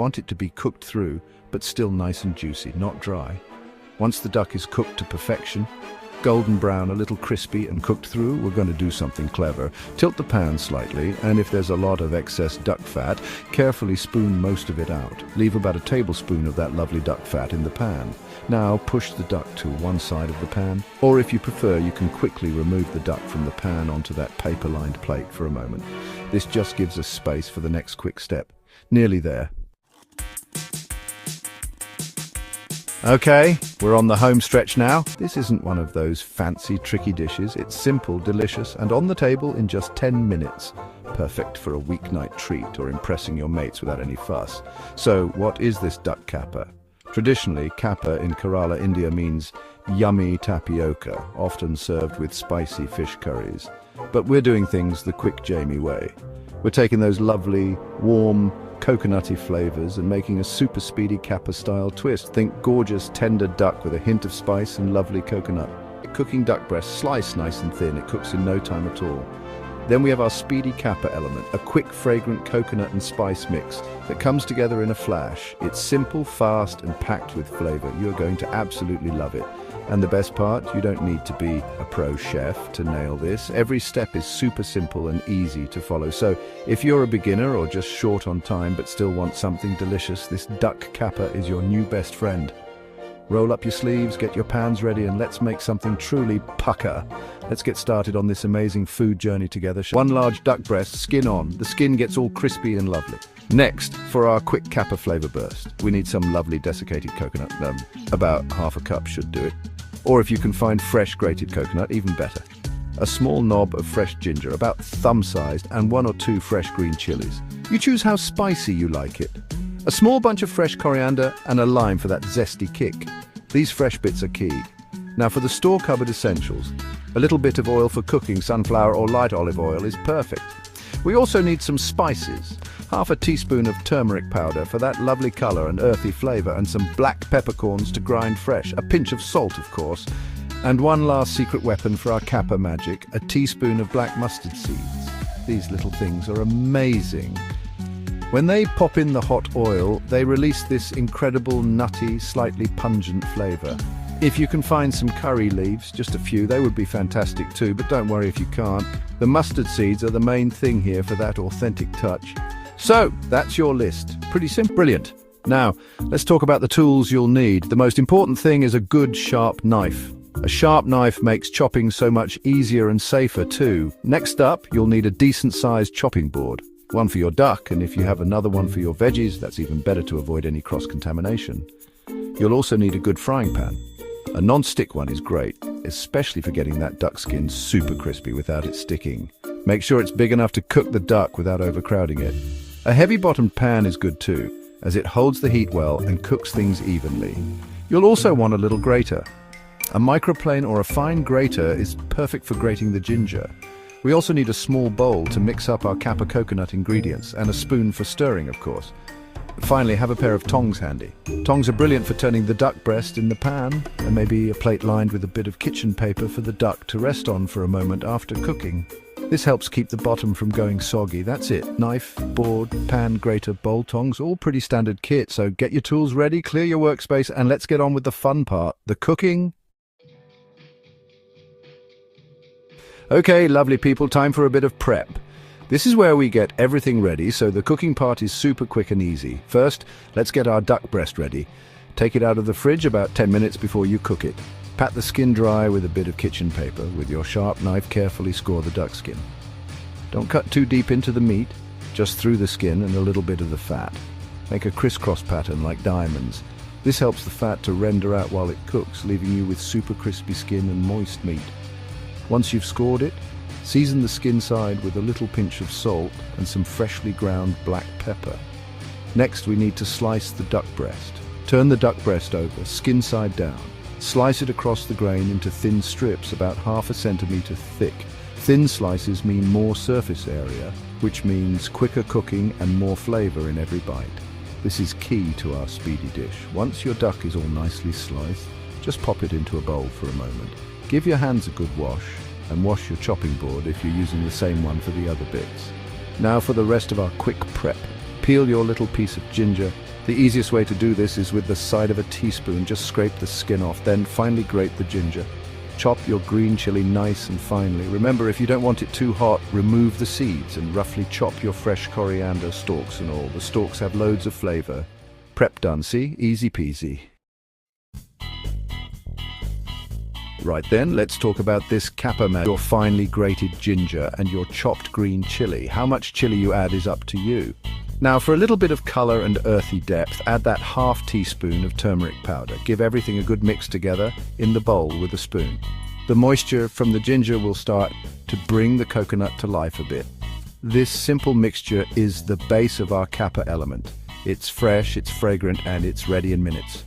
Want it to be cooked through, but still nice and juicy, not dry. Once the duck is cooked to perfection, golden brown, a little crispy and cooked through, we're going to do something clever. Tilt the pan slightly, and if there's a lot of excess duck fat, carefully spoon most of it out. Leave about a tablespoon of that lovely duck fat in the pan. Now push the duck to one side of the pan, or if you prefer, you can quickly remove the duck from the pan onto that paper-lined plate for a moment. This just gives us space for the next quick step. Nearly there. Okay, we're on the home stretch now. This isn't one of those fancy, tricky dishes. It's simple, delicious, and on the table in just 10 minutes. Perfect for a weeknight treat or impressing your mates without any fuss. So, what is this duck kappa? Traditionally, kappa in Kerala, India means yummy tapioca, often served with spicy fish curries. But we're doing things the quick Jamie way. We're taking those lovely, warm, coconutty flavors and making a super speedy kappa-style twist. Think gorgeous, tender duck with a hint of spice and lovely coconut. Cooking duck breast, sliced nice and thin. It cooks in no time at all. Then we have our speedy kappa element, a quick, fragrant coconut and spice mix that comes together in a flash. It's simple, fast, and packed with flavor. You're going to absolutely love it. And the best part, you don't need to be a pro chef to nail this. Every step is super simple and easy to follow. So if you're a beginner or just short on time but still want something delicious, this duck kappa is your new best friend. Roll up your sleeves, get your pans ready, and let's make something truly pucker. Let's get started on this amazing food journey together. One large duck breast, skin on. The skin gets all crispy and lovely. Next, for our quick kappa flavor burst, we need some lovely desiccated coconut. About half a cup should do it. Or if you can find fresh grated coconut, even better. A small knob of fresh ginger, about thumb-sized, and 1 or 2 fresh green chilies. You choose how spicy you like it. A small bunch of fresh coriander and a lime for that zesty kick. These fresh bits are key. Now for the store cupboard essentials, a little bit of oil for cooking, sunflower or light olive oil is perfect. We also need some spices. Half a teaspoon of turmeric powder for that lovely color and earthy flavor, and some black peppercorns to grind fresh. A pinch of salt, of course. And one last secret weapon for our kappa magic, a teaspoon of black mustard seeds. These little things are amazing. When they pop in the hot oil, they release this incredible, nutty, slightly pungent flavor. If you can find some curry leaves, just a few, they would be fantastic too, but don't worry if you can't. The mustard seeds are the main thing here for that authentic touch. So, that's your list. Pretty simple. Brilliant. Now, let's talk about the tools you'll need. The most important thing is a good, sharp knife. A sharp knife makes chopping so much easier and safer too. Next up, you'll need a decent-sized chopping board. One for your duck, and if you have another one for your veggies, that's even better to avoid any cross-contamination. You'll also need a good frying pan. A non-stick one is great, especially for getting that duck skin super crispy without it sticking. Make sure it's big enough to cook the duck without overcrowding it. A heavy-bottomed pan is good too, as it holds the heat well and cooks things evenly. You'll also want a little grater. A microplane or a fine grater is perfect for grating the ginger. We also need a small bowl to mix up our kappa coconut ingredients, and a spoon for stirring, of course. Finally, have a pair of tongs handy. Tongs are brilliant for turning the duck breast in the pan, and maybe a plate lined with a bit of kitchen paper for the duck to rest on for a moment after cooking. This helps keep the bottom from going soggy. That's it. Knife, board, pan, grater, bowl, tongs, all pretty standard kit. So get your tools ready, clear your workspace, and let's get on with the fun part, the cooking. Okay, lovely people, time for a bit of prep. This is where we get everything ready, so the cooking part is super quick and easy. First, let's get our duck breast ready. Take it out of the fridge about 10 minutes before you cook it. Pat the skin dry with a bit of kitchen paper. With your sharp knife, carefully score the duck skin. Don't cut too deep into the meat, just through the skin and a little bit of the fat. Make a crisscross pattern like diamonds. This helps the fat to render out while it cooks, leaving you with super crispy skin and moist meat. Once you've scored it, season the skin side with a little pinch of salt and some freshly ground black pepper. Next, we need to slice the duck breast. Turn the duck breast over, skin side down. Slice it across the grain into thin strips about ½ centimeter thick. Thin slices mean more surface area, which means quicker cooking and more flavor in every bite. This is key to our speedy dish. Once your duck is all nicely sliced, just pop it into a bowl for a moment. Give your hands a good wash, and wash your chopping board if you're using the same one for the other bits. Now for the rest of our quick prep. Peel your little piece of ginger, The easiest way to do this is with the side of a teaspoon. Just scrape the skin off, then finely grate the ginger. Chop your green chili nice and finely. Remember, if you don't want it too hot, remove the seeds and roughly chop your fresh coriander, stalks and all. The stalks have loads of flavor. Prep done, see? Easy peasy. Right then, let's talk about this kappa magic. Your finely grated ginger and your chopped green chili. How much chili you add is up to you. Now, for a little bit of color and earthy depth, add that half teaspoon of turmeric powder. Give everything a good mix together in the bowl with a spoon. The moisture from the ginger will start to bring the coconut to life a bit. This simple mixture is the base of our kappa element. It's fresh, it's fragrant, and it's ready in minutes.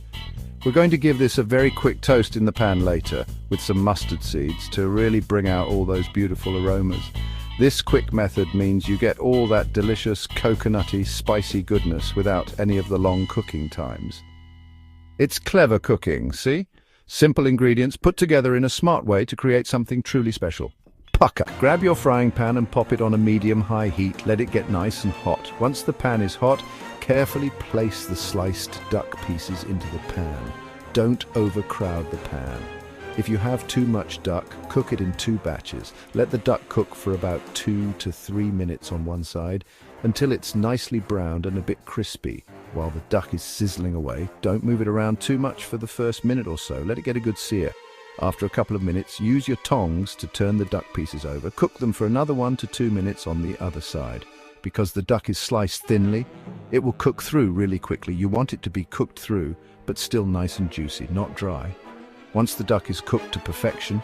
We're going to give this a very quick toast in the pan later with some mustard seeds to really bring out all those beautiful aromas. This quick method means you get all that delicious, coconutty, spicy goodness without any of the long cooking times. It's clever cooking, see? Simple ingredients put together in a smart way to create something truly special. Pucker. Grab your frying pan and pop it on a medium-high heat. Let it get nice and hot. Once the pan is hot, carefully place the sliced duck pieces into the pan. Don't overcrowd the pan. If you have too much duck, cook it in 2 batches. Let the duck cook for about 2 to 3 minutes on one side until it's nicely browned and a bit crispy. While the duck is sizzling away, don't move it around too much for the first minute or so. Let it get a good sear. After a couple of minutes, use your tongs to turn the duck pieces over. Cook them for another 1 to 2 minutes on the other side. Because the duck is sliced thinly, it will cook through really quickly. You want it to be cooked through, but still nice and juicy, not dry. Once the duck is cooked to perfection,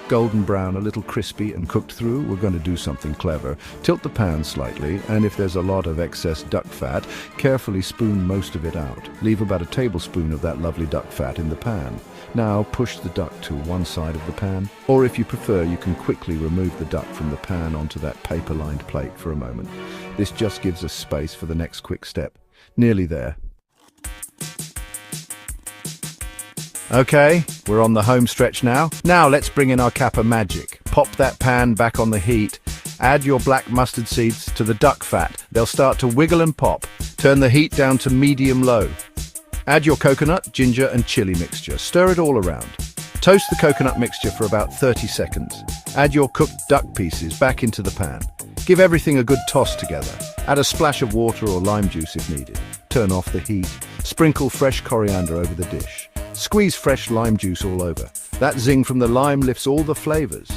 golden brown, a little crispy and cooked through, we're going to do something clever. Tilt the pan slightly, and if there's a lot of excess duck fat, carefully spoon most of it out. Leave about a tablespoon of that lovely duck fat in the pan. Now push the duck to one side of the pan, or if you prefer, you can quickly remove the duck from the pan onto that paper-lined plate for a moment. This just gives us space for the next quick step. Nearly there. Okay, we're on the home stretch now. Now let's bring in our kappa magic. Pop that pan back on the heat. Add your black mustard seeds to the duck fat. They'll start to wiggle and pop. Turn the heat down to medium-low. Add your coconut, ginger and chili mixture. Stir it all around. Toast the coconut mixture for about 30 seconds. Add your cooked duck pieces back into the pan. Give everything a good toss together. Add a splash of water or lime juice if needed. Turn off the heat. Sprinkle fresh coriander over the dish. Squeeze fresh lime juice all over. That zing from the lime lifts all the flavors.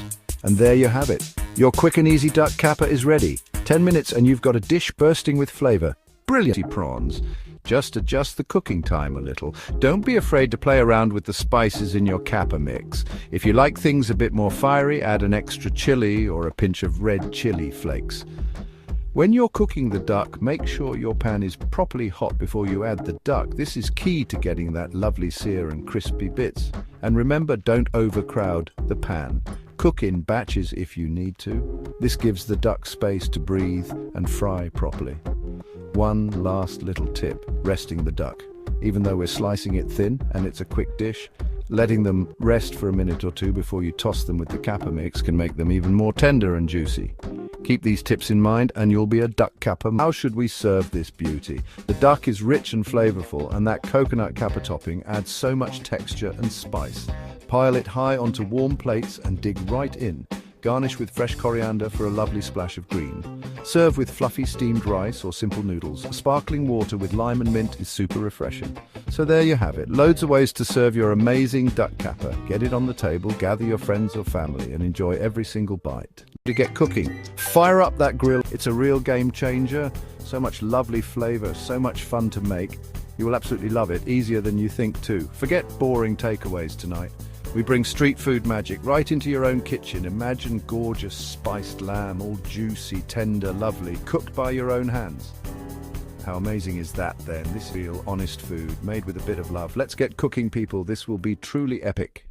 And there you have it. Your quick and easy duck kappa is ready. 10 minutes and you've got a dish bursting with flavor. Brilliant prawns. Just adjust the cooking time a little. Don't be afraid to play around with the spices in your kappa mix. If you like things a bit more fiery, add an extra chili or a pinch of red chili flakes. When you're cooking the duck, make sure your pan is properly hot before you add the duck. This is key to getting that lovely sear and crispy bits. And remember, don't overcrowd the pan. Cook in batches if you need to. This gives the duck space to breathe and fry properly. One last little tip, resting the duck. Even though we're slicing it thin and it's a quick dish, letting them rest for a minute or two before you toss them with the kappa mix can make them even more tender and juicy. Keep these tips in mind and you'll be a duck kappa. How should we serve this beauty? The duck is rich and flavorful, and that coconut kappa topping adds so much texture and spice. Pile it high onto warm plates and dig right in. Garnish with fresh coriander for a lovely splash of green. Serve with fluffy steamed rice or simple noodles. Sparkling water with lime and mint is super refreshing. So there you have it. Loads of ways to serve your amazing duck kappa. Get it on the table, gather your friends or family, and enjoy every single bite. To get cooking, fire up that grill. It's a real game changer. So much lovely flavor, so much fun to make. You will absolutely love it. Easier than you think too. Forget boring takeaways tonight. We bring street food magic right into your own kitchen. Imagine gorgeous spiced lamb, all juicy, tender, lovely, cooked by your own hands. How amazing is that then? This real, honest food, made with a bit of love. Let's get cooking, people. This will be truly epic.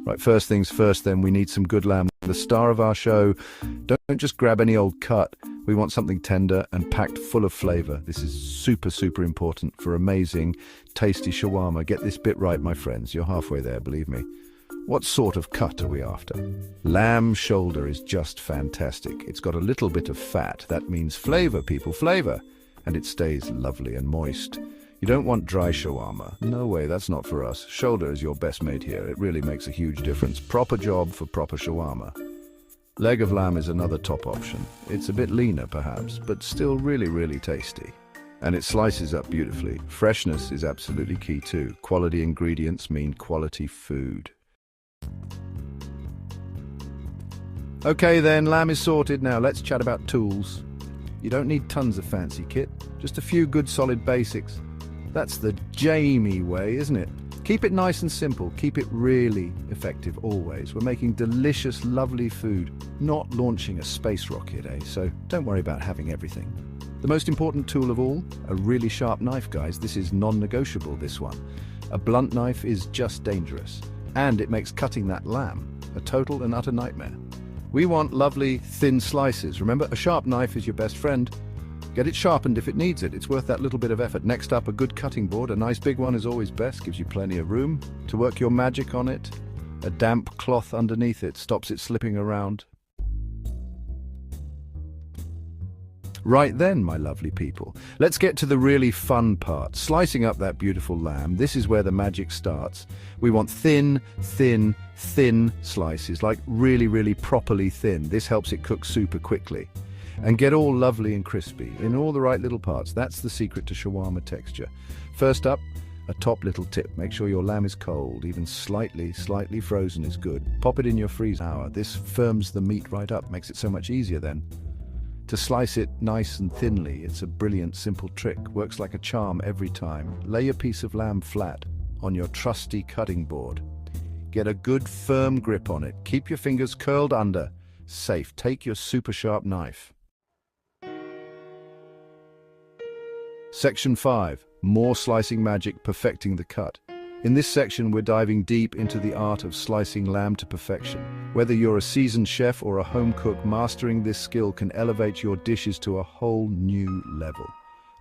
Right, first things first then, we need some good lamb. The star of our show. Don't just grab any old cut. We want something tender and packed full of flavor. This is super, super important for amazing, tasty shawarma. Get this bit right, my friends. You're halfway there, believe me. What sort of cut are we after? Lamb shoulder is just fantastic. It's got a little bit of fat. That means flavor, people, flavor. And it stays lovely and moist. You don't want dry shawarma. No way, that's not for us. Shoulder is your best mate here. It really makes a huge difference. Proper job for proper shawarma. Leg of lamb is another top option. It's a bit leaner perhaps, but still really, really tasty. And it slices up beautifully. Freshness is absolutely key too. Quality ingredients mean quality food. Okay then, lamb is sorted. Now let's chat about tools. You don't need tons of fancy kit, just a few good solid basics. That's the Jamie way, isn't it? Keep it nice and simple, keep it really effective always. We're making delicious, lovely food, not launching a space rocket, eh? So don't worry about having everything. The most important tool of all, a really sharp knife, guys. This is non-negotiable, this one. A blunt knife is just dangerous, and it makes cutting that lamb a total and utter nightmare. We want lovely, thin slices. Remember, a sharp knife is your best friend. Get it sharpened if it needs it. It's worth that little bit of effort. Next up, a good cutting board. A nice big one is always best. Gives you plenty of room to work your magic on it. A damp cloth underneath it stops it slipping around. Right then, my lovely people, let's get to the really fun part. Slicing up that beautiful lamb. This is where the magic starts. We want thin, thin, thin slices, like really, really properly thin. This helps it cook super quickly. And get all lovely and crispy in all the right little parts. That's the secret to shawarma texture. First up, a top little tip. Make sure your lamb is cold, even slightly frozen is good. Pop it in your freezer. This firms the meat right up, makes it so much easier then. To slice it nice and thinly, it's a brilliant, simple trick. Works like a charm every time. Lay a piece of lamb flat on your trusty cutting board. Get a good firm grip on it. Keep your fingers curled under. Safe. Take your super sharp knife. Section 5. More slicing magic, perfecting the cut. In this section, we're diving deep into the art of slicing lamb to perfection. Whether you're a seasoned chef or a home cook, mastering this skill can elevate your dishes to a whole new level.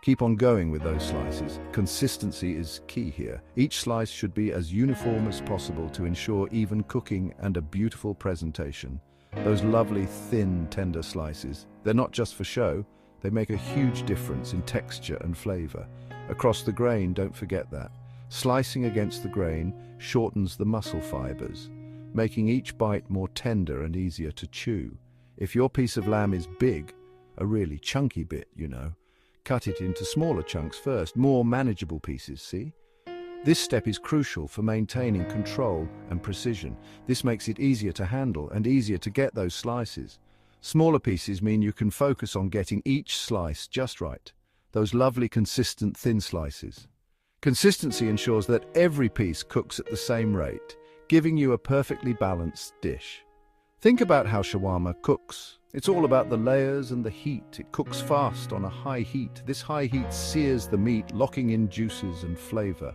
Keep on going with those slices. Consistency is key here. Each slice should be as uniform as possible to ensure even cooking and a beautiful presentation. Those lovely, thin, tender slices, they're not just for show. They make a huge difference in texture and flavor. Across the grain, don't forget that. Slicing against the grain shortens the muscle fibers, making each bite more tender and easier to chew. If your piece of lamb is big, a really chunky bit, cut it into smaller chunks first, more manageable pieces, see? This step is crucial for maintaining control and precision. This makes it easier to handle and easier to get those slices. Smaller pieces mean you can focus on getting each slice just right. Those lovely, consistent, thin slices. Consistency ensures that every piece cooks at the same rate, giving you a perfectly balanced dish. Think about how shawarma cooks. It's all about the layers and the heat. It cooks fast on a high heat. This high heat sears the meat, locking in juices and flavor.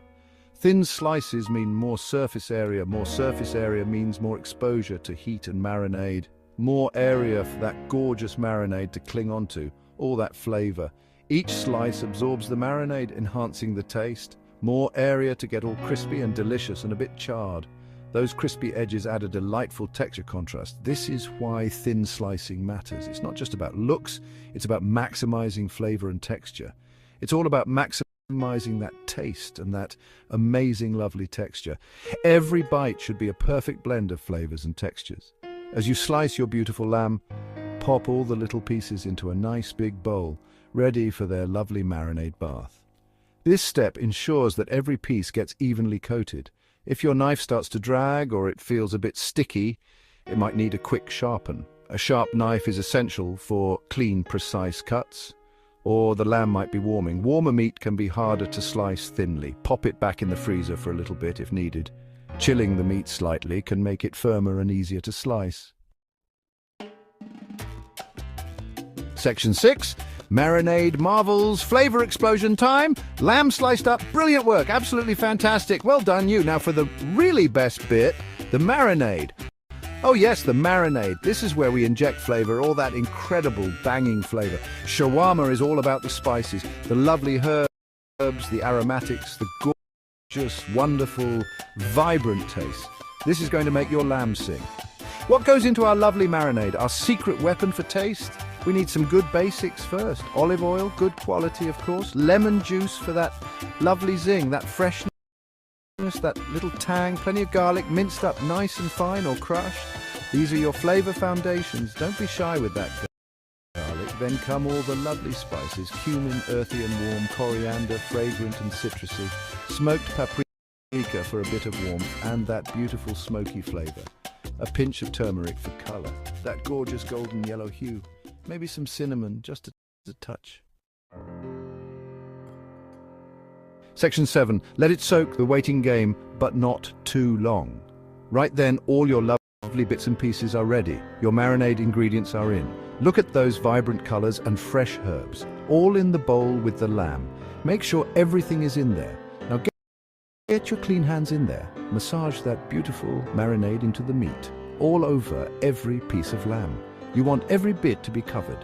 Thin slices mean more surface area. More surface area means more exposure to heat and marinade. More area for that gorgeous marinade to cling onto, all that flavor. Each slice absorbs the marinade, enhancing the taste. More area to get all crispy and delicious and a bit charred. Those crispy edges add a delightful texture contrast. This is why thin slicing matters. It's not just about looks, it's about maximizing flavor and texture. It's all about maximizing that taste and that amazing, lovely texture. Every bite should be a perfect blend of flavors and textures. As you slice your beautiful lamb, pop all the little pieces into a nice big bowl, ready for their lovely marinade bath. This step ensures that every piece gets evenly coated. If your knife starts to drag or it feels a bit sticky, it might need a quick sharpen. A sharp knife is essential for clean, precise cuts, or the lamb might be warming. Warmer meat can be harder to slice thinly. Pop it back in the freezer for a little bit if needed. Chilling the meat slightly can make it firmer and easier to slice. Section 6. Marinade marvels, flavor explosion time. Lamb sliced up, brilliant work, absolutely fantastic. Well done you. Now for the really best bit, the marinade. Oh yes, the marinade. This is where we inject flavor, all that incredible banging flavor. Shawarma is all about the spices, the lovely herbs, the aromatics, the gorgeous, wonderful, vibrant taste. This is going to make your lamb sing. What goes into our lovely marinade, our secret weapon for taste? We need some good basics first. Olive oil, good quality of course. Lemon juice for that lovely zing, that freshness, that little tang. Plenty of garlic, minced up nice and fine or crushed. These are your flavor foundations. Don't be shy with that garlic. Then come all the lovely spices. Cumin, earthy and warm. Coriander, fragrant and citrusy. Smoked paprika for a bit of warmth. And that beautiful smoky flavor. A pinch of turmeric for color. That gorgeous golden yellow hue. Maybe some cinnamon, just a touch. Section 7. Let it soak, the waiting game, but not too long. Right then, all your lovely bits and pieces are ready. Your marinade ingredients are in. Look at those vibrant colors and fresh herbs, all in the bowl with the lamb. Make sure everything is in there. Now get your clean hands in there. Massage that beautiful marinade into the meat, all over every piece of lamb. You want every bit to be covered.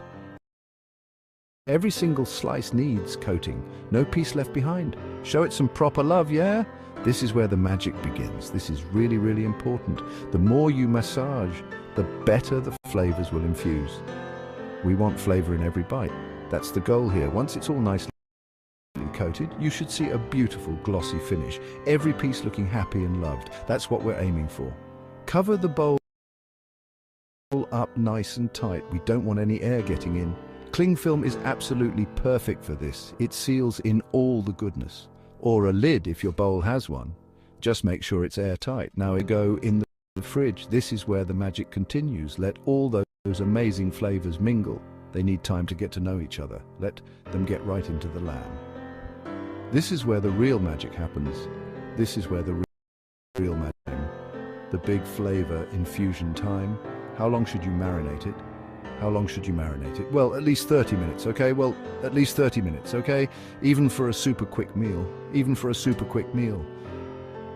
Every single slice needs coating. No piece left behind. Show it some proper love, yeah? This is where the magic begins. This is really, really important. The more you massage, the better the flavors will infuse. We want flavor in every bite. That's the goal here. Once it's all nicely coated, you should see a beautiful glossy finish. Every piece looking happy and loved. That's what we're aiming for. Cover the bowl up nice and tight. We don't want any air getting in. Cling film is absolutely perfect for this. It seals in all the goodness. Or a lid if your bowl has one. Just make sure it's airtight. Now it go in the fridge. This is where the magic continues. Let all those amazing flavors mingle. They need time to get to know each other. Let them get right into the lamb. This is where the real magic happens. This is where the real magic, the big flavor infusion time. How long should you marinate it? How long should you marinate it? Well, at least 30 minutes, okay? Well, at least 30 minutes, okay? Even for a super quick meal. Even for a super quick meal.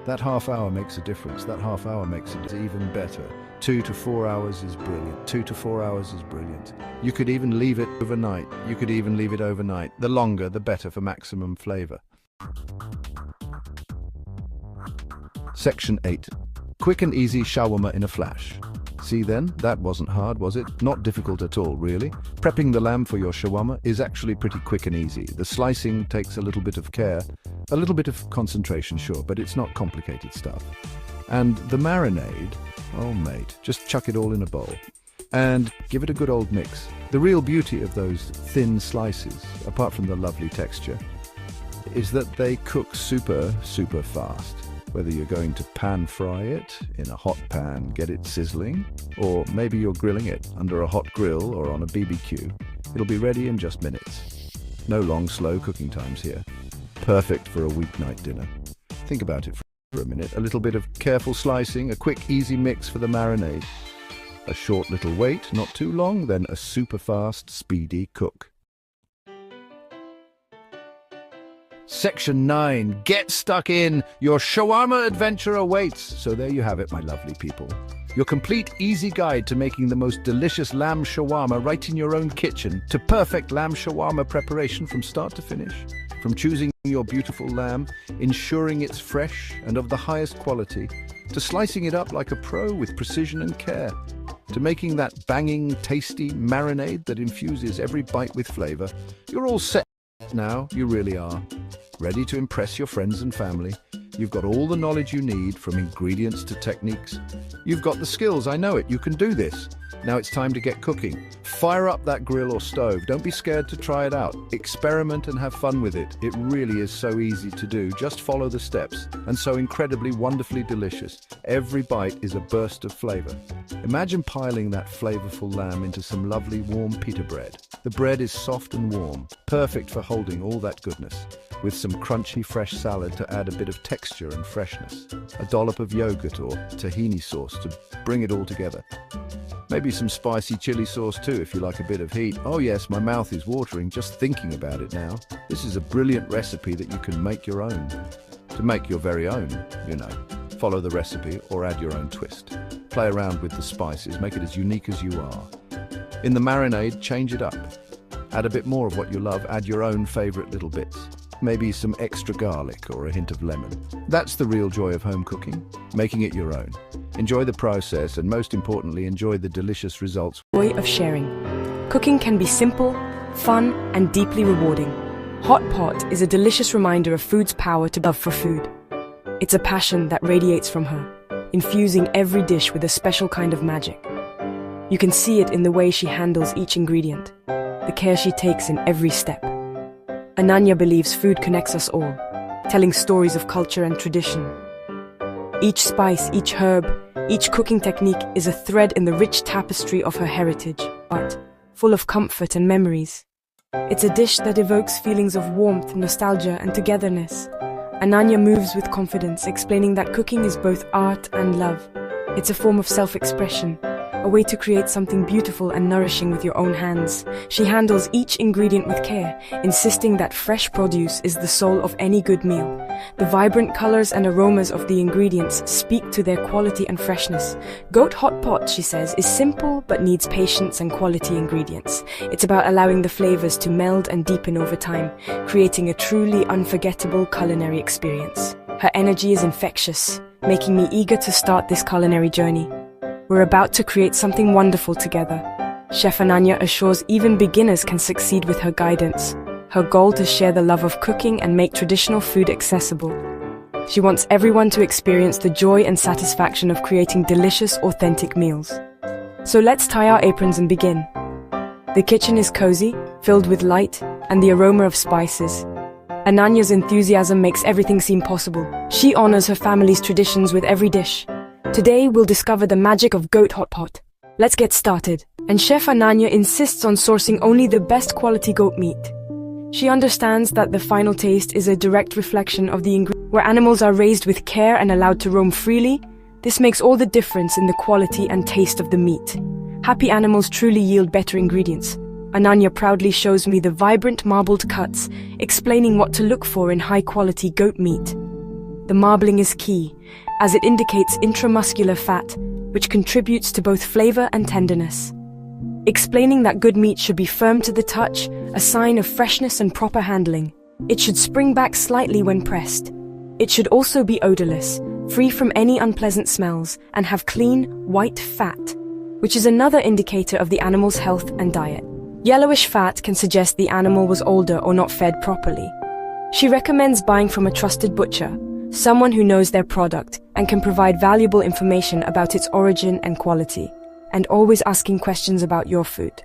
That half hour makes a difference. That half hour makes it even better. 2 to 4 hours is brilliant. 2 to 4 hours is brilliant. You could even leave it overnight. You could even leave it overnight. The longer, the better for maximum flavor. Section 8. Quick and easy shawarma in a flash. See then, that wasn't hard, was it? Not difficult at all, really. Prepping the lamb for your shawarma is actually pretty quick and easy. The slicing takes a little bit of care, a little bit of concentration, sure, but it's not complicated stuff. And the marinade, oh mate, just chuck it all in a bowl and give it a good old mix. The real beauty of those thin slices, apart from the lovely texture, is that they cook super, super fast. Whether you're going to pan fry it in a hot pan, get it sizzling, or maybe you're grilling it under a hot grill or on a BBQ, it'll be ready in just minutes. No long, slow cooking times here. Perfect for a weeknight dinner. Think about it for a minute. A little bit of careful slicing, a quick, easy mix for the marinade. A short little wait, not too long, then a super fast, speedy cook. Section 9. Get stuck in! Your shawarma adventure awaits! So there you have it, my lovely people. Your complete, easy guide to making the most delicious lamb shawarma right in your own kitchen, to perfect lamb shawarma preparation from start to finish. From choosing your beautiful lamb, ensuring it's fresh and of the highest quality, to slicing it up like a pro with precision and care, to making that banging, tasty marinade that infuses every bite with flavor. You're all set now, you really are. Ready to impress your friends and family. You've got all the knowledge you need, from ingredients to techniques. You've got the skills, I know it, you can do this. Now it's time to get cooking. Fire up that grill or stove. Don't be scared to try it out. Experiment and have fun with it. It really is so easy to do. Just follow the steps, and so incredibly, wonderfully delicious. Every bite is a burst of flavor. Imagine piling that flavorful lamb into some lovely warm pita bread. The bread is soft and warm, perfect for holding all that goodness, with some crunchy fresh salad to add a bit of texture and freshness. A dollop of yogurt or tahini sauce to bring it all together. Maybe some spicy chili sauce too if you like a bit of heat. Oh yes, my mouth is watering just thinking about it now. This is a brilliant recipe that you can make your own. To make your very own, you know. Follow the recipe or add your own twist. Play around with the spices, make it as unique as you are. In the marinade, change it up. Add a bit more of what you love, add your own favorite little bits. maybe some extra garlic or a hint of lemon. That's the real joy of home cooking, making it your own. Enjoy the process and most importantly, enjoy the delicious results. Joy of sharing. Cooking can be simple, fun, and deeply rewarding. Hot Pot is a delicious reminder of food's power to love for food. It's a passion that radiates from her, infusing every dish with a special kind of magic. You can see it in the way she handles each ingredient, the care she takes in every step. Ananya believes food connects us all, telling stories of culture and tradition. Each spice, each herb, each cooking technique is a thread in the rich tapestry of her heritage, art, full of comfort and memories. It's a dish that evokes feelings of warmth, nostalgia, and togetherness. Ananya moves with confidence, explaining that cooking is both art and love. It's a form of self-expression, a way to create something beautiful and nourishing with your own hands. She handles each ingredient with care, insisting that fresh produce is the soul of any good meal. The vibrant colors and aromas of the ingredients speak to their quality and freshness. Goat Hot Pot, she says, is simple but needs patience and quality ingredients. It's about allowing the flavors to meld and deepen over time, creating a truly unforgettable culinary experience. Her energy is infectious, making me eager to start this culinary journey. We're about to create something wonderful together. Chef Ananya assures even beginners can succeed with her guidance. Her goal to share the love of cooking and make traditional food accessible. She wants everyone to experience the joy and satisfaction of creating delicious, authentic meals. So let's tie our aprons and begin. The kitchen is cozy, filled with light and the aroma of spices. Ananya's enthusiasm makes everything seem possible. She honors her family's traditions with every dish. Today, we'll discover the magic of Goat Hot Pot. Let's get started. And Chef Ananya insists on sourcing only the best quality goat meat. She understands that the final taste is a direct reflection of the ingredients. Where animals are raised with care and allowed to roam freely, this makes all the difference in the quality and taste of the meat. Happy animals truly yield better ingredients. Ananya proudly shows me the vibrant marbled cuts, explaining what to look for in high-quality goat meat. The marbling is key, as it indicates intramuscular fat, which contributes to both flavor and tenderness. Explaining that good meat should be firm to the touch, a sign of freshness and proper handling. It should spring back slightly when pressed. It should also be odorless, free from any unpleasant smells, and have clean, white fat, which is another indicator of the animal's health and diet. Yellowish fat can suggest the animal was older or not fed properly. She recommends buying from a trusted butcher, someone who knows their product and can provide valuable information about its origin and quality, and always asking questions about your food.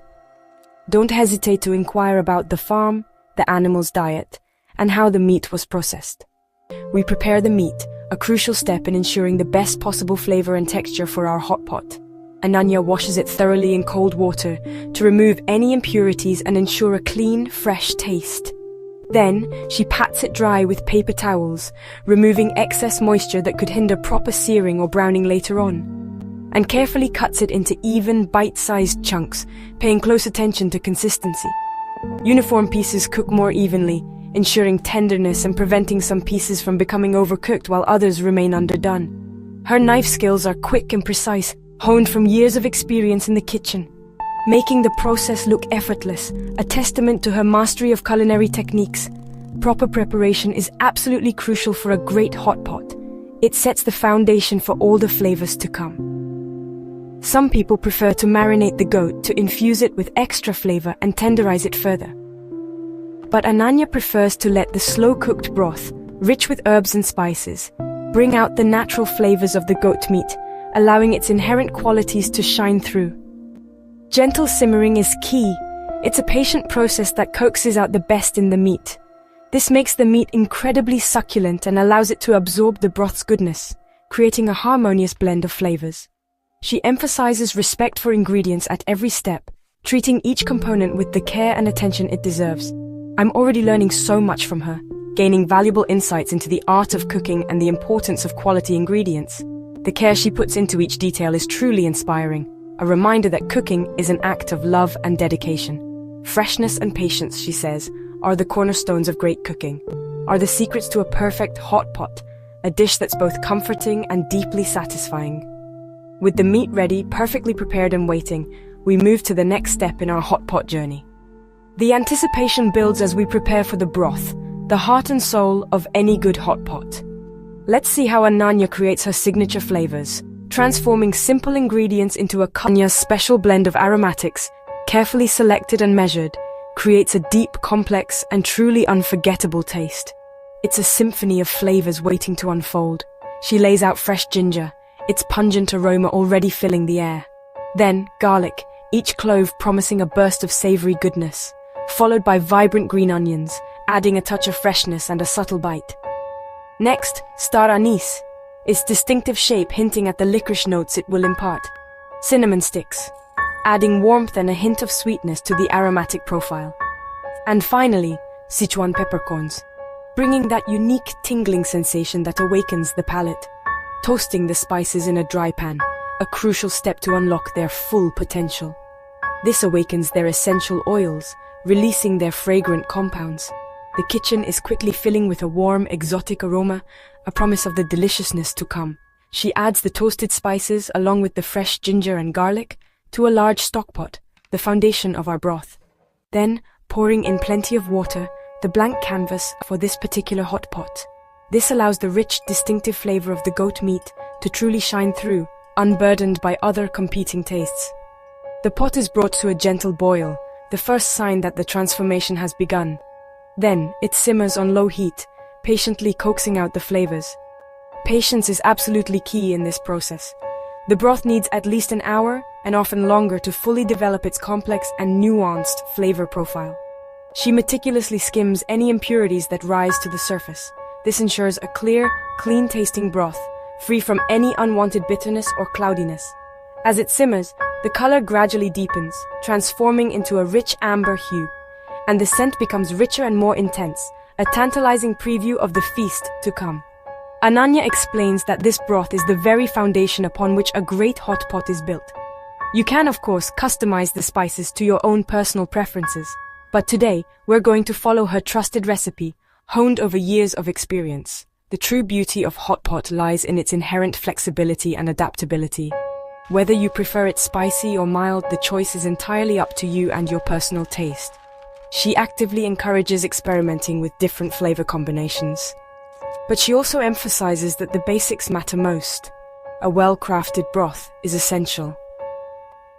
Don't hesitate to inquire about the farm, the animal's diet, and how the meat was processed. We prepare the meat, a crucial step in ensuring the best possible flavor and texture for our hot pot. Ananya washes it thoroughly in cold water to remove any impurities and ensure a clean, fresh taste. Then, she pats it dry with paper towels, removing excess moisture that could hinder proper searing or browning later on, and carefully cuts it into even, bite-sized chunks, paying close attention to consistency. Uniform pieces cook more evenly, ensuring tenderness and preventing some pieces from becoming overcooked while others remain underdone. Her knife skills are quick and precise, honed from years of experience in the kitchen, making the process look effortless, a testament to her mastery of culinary techniques. Proper preparation is absolutely crucial for a great hot pot. It sets the foundation for all the flavors to come. Some people prefer to marinate the goat to infuse it with extra flavor and tenderize it further. But Ananya prefers to let the slow-cooked broth, rich with herbs and spices, bring out the natural flavors of the goat meat, allowing its inherent qualities to shine through. Gentle simmering is key. It's a patient process that coaxes out the best in the meat. This makes the meat incredibly succulent and allows it to absorb the broth's goodness, creating a harmonious blend of flavors. She emphasizes respect for ingredients at every step, treating each component with the care and attention it deserves. I'm already learning so much from her, gaining valuable insights into the art of cooking and the importance of quality ingredients. The care she puts into each detail is truly inspiring. A reminder that cooking is an act of love and dedication. Freshness and patience, she says, are the cornerstones of great cooking, are the secrets to a perfect hot pot, a dish that's both comforting and deeply satisfying. With the meat ready, perfectly prepared and waiting, we move to the next step in our hot pot journey. The anticipation builds as we prepare for the broth, the heart and soul of any good hot pot. Let's see how Ananya creates her signature flavors, transforming simple ingredients into a Anya's special blend of aromatics, carefully selected and measured, creates a deep, complex, and truly unforgettable taste. It's a symphony of flavors waiting to unfold. She lays out fresh ginger, its pungent aroma already filling the air. Then, garlic, each clove promising a burst of savory goodness, followed by vibrant green onions, adding a touch of freshness and a subtle bite. Next, star anise, its distinctive shape hinting at the licorice notes it will impart. Cinnamon sticks, adding warmth and a hint of sweetness to the aromatic profile. And finally, Sichuan peppercorns, bringing that unique tingling sensation that awakens the palate. Toasting the spices in a dry pan, a crucial step to unlock their full potential. This awakens their essential oils, releasing their fragrant compounds. The kitchen is quickly filling with a warm, exotic aroma, a promise of the deliciousness to come. She adds the toasted spices along with the fresh ginger and garlic to a large stockpot, the foundation of our broth. Then, pouring in plenty of water, the blank canvas for this particular hot pot. This allows the rich, distinctive flavor of the goat meat to truly shine through, unburdened by other competing tastes. The pot is brought to a gentle boil, the first sign that the transformation has begun. Then, it simmers on low heat, patiently coaxing out the flavors. Patience is absolutely key in this process. The broth needs at least an hour, and often longer, to fully develop its complex and nuanced flavor profile. She meticulously skims any impurities that rise to the surface. This ensures a clear, clean-tasting broth, free from any unwanted bitterness or cloudiness. As it simmers, the color gradually deepens, transforming into a rich amber hue, and the scent becomes richer and more intense, a tantalizing preview of the feast to come. Ananya explains that this broth is the very foundation upon which a great hot pot is built. You can, of course, customize the spices to your own personal preferences, but today, we're going to follow her trusted recipe, honed over years of experience. The true beauty of hot pot lies in its inherent flexibility and adaptability. Whether you prefer it spicy or mild, the choice is entirely up to you and your personal taste. She actively encourages experimenting with different flavor combinations. But she also emphasizes that the basics matter most. A well-crafted broth is essential.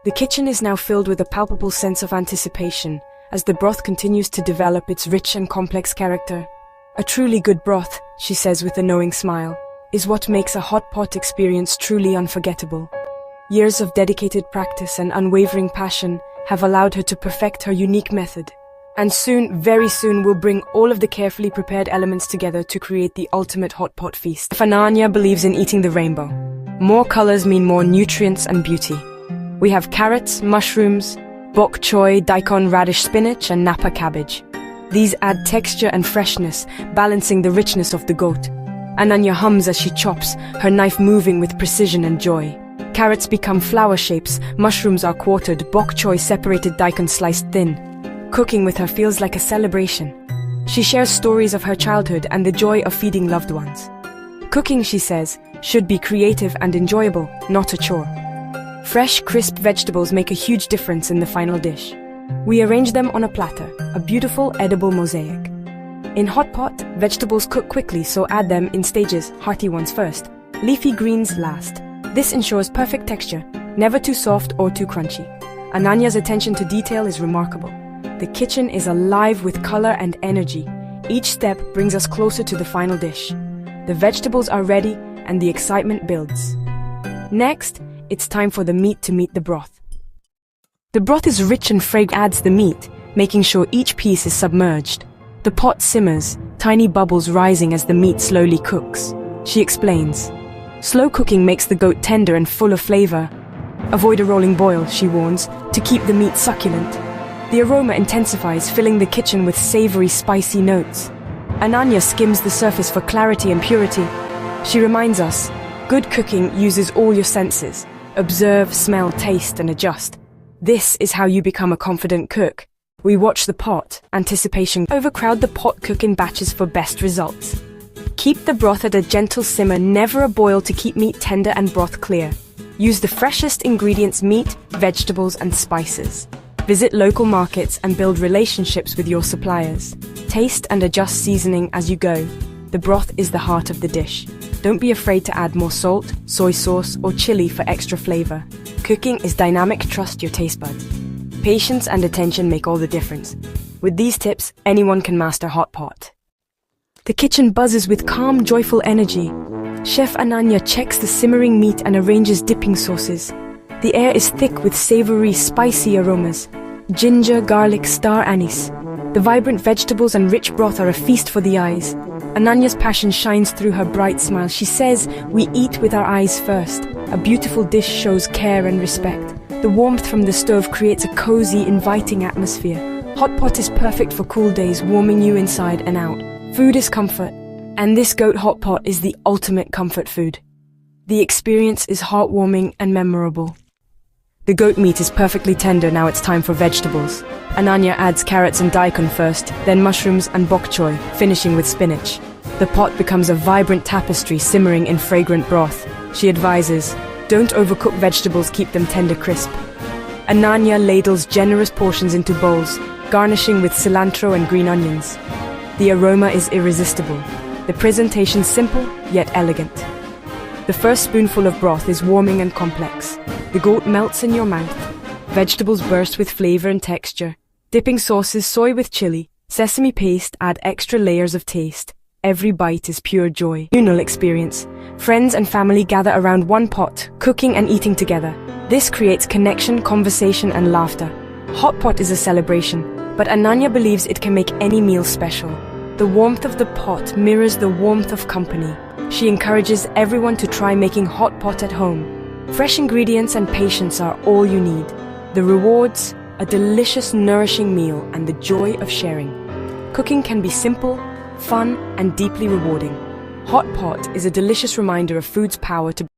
The kitchen is now filled with a palpable sense of anticipation as the broth continues to develop its rich and complex character. A truly good broth, she says with a knowing smile, is what makes a hot pot experience truly unforgettable. Years of dedicated practice and unwavering passion have allowed her to perfect her unique method. And soon, very soon, we'll bring all of the carefully prepared elements together to create the ultimate hot pot feast. Ananya believes in eating the rainbow. More colors mean more nutrients and beauty. We have carrots, mushrooms, bok choy, daikon radish spinach, and napa cabbage. These add texture and freshness, balancing the richness of the goat. Ananya hums as she chops, her knife moving with precision and joy. Carrots become flower shapes, mushrooms are quartered, bok choy separated, daikon sliced thin. Cooking with her feels like a celebration. She shares stories of her childhood and the joy of feeding loved ones. Cooking, she says, should be creative and enjoyable, not a chore. Fresh, crisp vegetables make a huge difference in the final dish. We arrange them on a platter, a beautiful, edible mosaic. In hot pot, vegetables cook quickly, so add them in stages, hearty ones first, leafy greens last. This ensures perfect texture, never too soft or too crunchy. Ananya's attention to detail is remarkable. The kitchen is alive with color and energy. Each step brings us closer to the final dish. The vegetables are ready and the excitement builds. Next, it's time for the meat to meet the broth. The broth is rich and fragrant, adds the meat, making sure each piece is submerged. The pot simmers, tiny bubbles rising as the meat slowly cooks. She explains. Slow cooking makes the goat tender and full of flavor. Avoid a rolling boil, she warns, to keep the meat succulent. The aroma intensifies, filling the kitchen with savory, spicy notes. Ananya skims the surface for clarity and purity. She reminds us, good cooking uses all your senses. Observe, smell, taste, and adjust. This is how you become a confident cook. We watch the pot, anticipation. Overcrowd the pot, cook in batches for best results. Keep the broth at a gentle simmer, never a boil, to keep meat tender and broth clear. Use the freshest ingredients: meat, vegetables, and spices. Visit local markets and build relationships with your suppliers. Taste and adjust seasoning as you go. The broth is the heart of the dish. Don't be afraid to add more salt, soy sauce, or chili for extra flavor. Cooking is dynamic, trust your taste buds. Patience and attention make all the difference. With these tips, anyone can master hot pot. The kitchen buzzes with calm, joyful energy. Chef Ananya checks the simmering meat and arranges dipping sauces. The air is thick with savory, spicy aromas. Ginger, garlic, star anise. The vibrant vegetables and rich broth are a feast for the eyes. Ananya's passion shines through her bright smile. She says, "We eat with our eyes first." A beautiful dish shows care and respect. The warmth from the stove creates a cozy, inviting atmosphere. Hot pot is perfect for cool days, warming you inside and out. Food is comfort, and this goat hot pot is the ultimate comfort food. The experience is heartwarming and memorable. The goat meat is perfectly tender. Now it's time for vegetables. Ananya adds carrots and daikon first, then mushrooms and bok choy, finishing with spinach. The pot becomes a vibrant tapestry simmering in fragrant broth. She advises, don't overcook vegetables, keep them tender crisp. Ananya ladles generous portions into bowls, garnishing with cilantro and green onions. The aroma is irresistible. The presentation simple, yet elegant. The first spoonful of broth is warming and complex. The goat melts in your mouth. Vegetables burst with flavor and texture. Dipping sauces, soy with chili, sesame paste add extra layers of taste. Every bite is pure joy. Communal experience. Friends and family gather around one pot, cooking and eating together. This creates connection, conversation, and laughter. Hot pot is a celebration, but Ananya believes it can make any meal special. The warmth of the pot mirrors the warmth of company. She encourages everyone to try making hot pot at home. Fresh ingredients and patience are all you need. The rewards, a delicious, nourishing meal, and the joy of sharing. Cooking can be simple, fun, and deeply rewarding. Hot pot is a delicious reminder of food's power to